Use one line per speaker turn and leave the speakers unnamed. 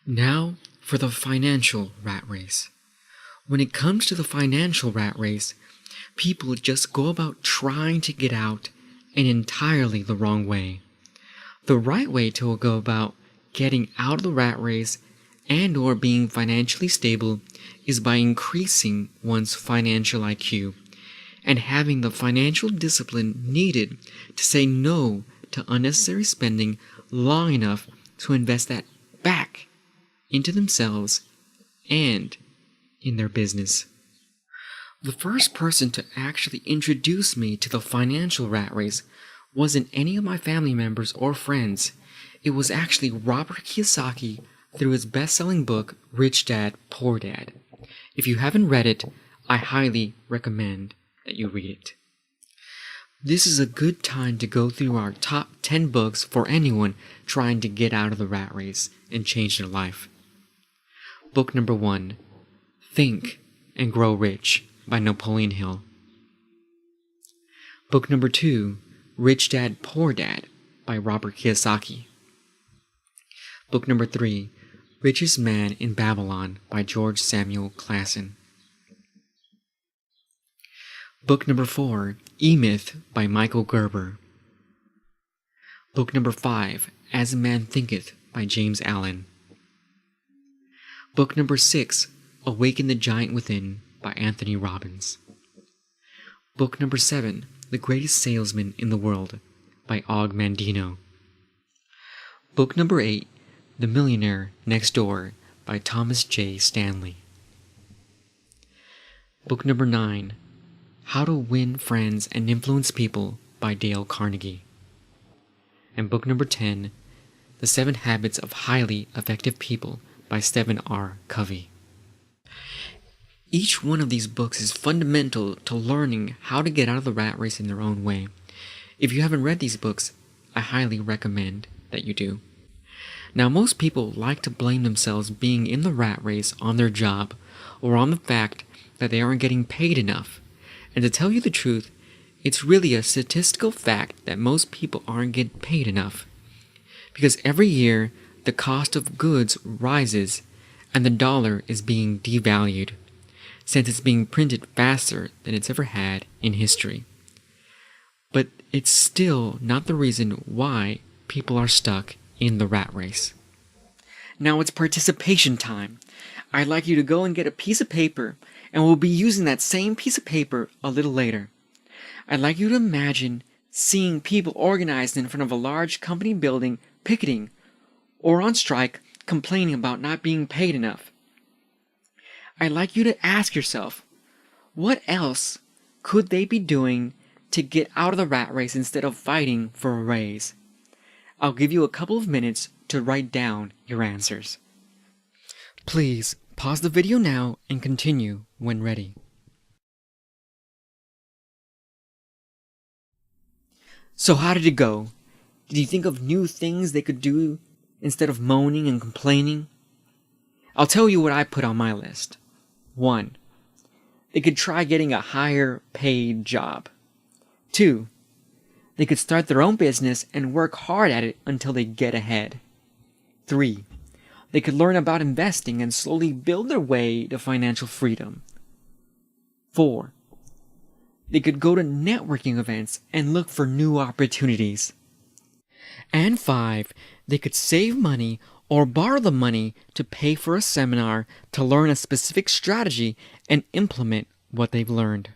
Now for the financial rat race. When it comes to the financial rat race, people just go about trying to get out in entirely the wrong way. The right way to go about getting out of the rat race and or being financially stable is by increasing one's financial IQ and having the financial discipline needed to say no to unnecessary spending long enough to invest that back into themselves and in their business. The first person to actually introduce me to the financial rat race wasn't any of my family members or friends. It was actually Robert Kiyosaki through his best-selling book, Rich Dad, Poor Dad. If you haven't read it, I highly recommend that you read it. This is a good time to go through our top 10 books for anyone trying to get out of the rat race and change their life. Book number 1, Think and Grow Rich by Napoleon Hill. Book number 2, Rich Dad, Poor Dad by Robert Kiyosaki. Book number 3, Richest Man in Babylon by George Samuel Clason. Book number 4, E-Myth by Michael Gerber. Book number 5, As a Man Thinketh by James Allen. Book number 6, Awaken the Giant Within by Anthony Robbins. Book number 7, The Greatest Salesman in the World by Og Mandino. Book number 8, The Millionaire Next Door by Thomas J. Stanley. Book number 9, How to Win Friends and Influence People by Dale Carnegie. And book number 10, The 7 Habits of Highly Effective People by Stephen R. Covey. Each one of these books is fundamental to learning how to get out of the rat race in their own way. If you haven't read these books, I highly recommend that you do. Now, most people like to blame themselves being in the rat race on their job or on the fact that they aren't getting paid enough. And to tell you the truth, it's really a statistical fact that most people aren't getting paid enough. Because every year, the cost of goods rises and the dollar is being devalued, since it's being printed faster than it's ever had in history. But it's still not the reason why people are stuck in the rat race. Now it's participation time. I'd like you to go and get a piece of paper, and we'll be using that same piece of paper a little later. I'd like you to imagine seeing people organized in front of a large company building, picketing, or on strike, complaining about not being paid enough. I'd like you to ask yourself, what else could they be doing to get out of the rat race instead of fighting for a raise? I'll give you a couple of minutes to write down your answers. Please pause the video now and continue when ready. So how did it go? Did you think of new things they could do instead of moaning and complaining? I'll tell you what I put on my list. 1. They could try getting a higher paid job. 2. They could start their own business and work hard at it until they get ahead. 3. They could learn about investing and slowly build their way to financial freedom. 4. They could go to networking events and look for new opportunities. And 5. They could save money or borrow the money to pay for a seminar to learn a specific strategy and implement what they've learned.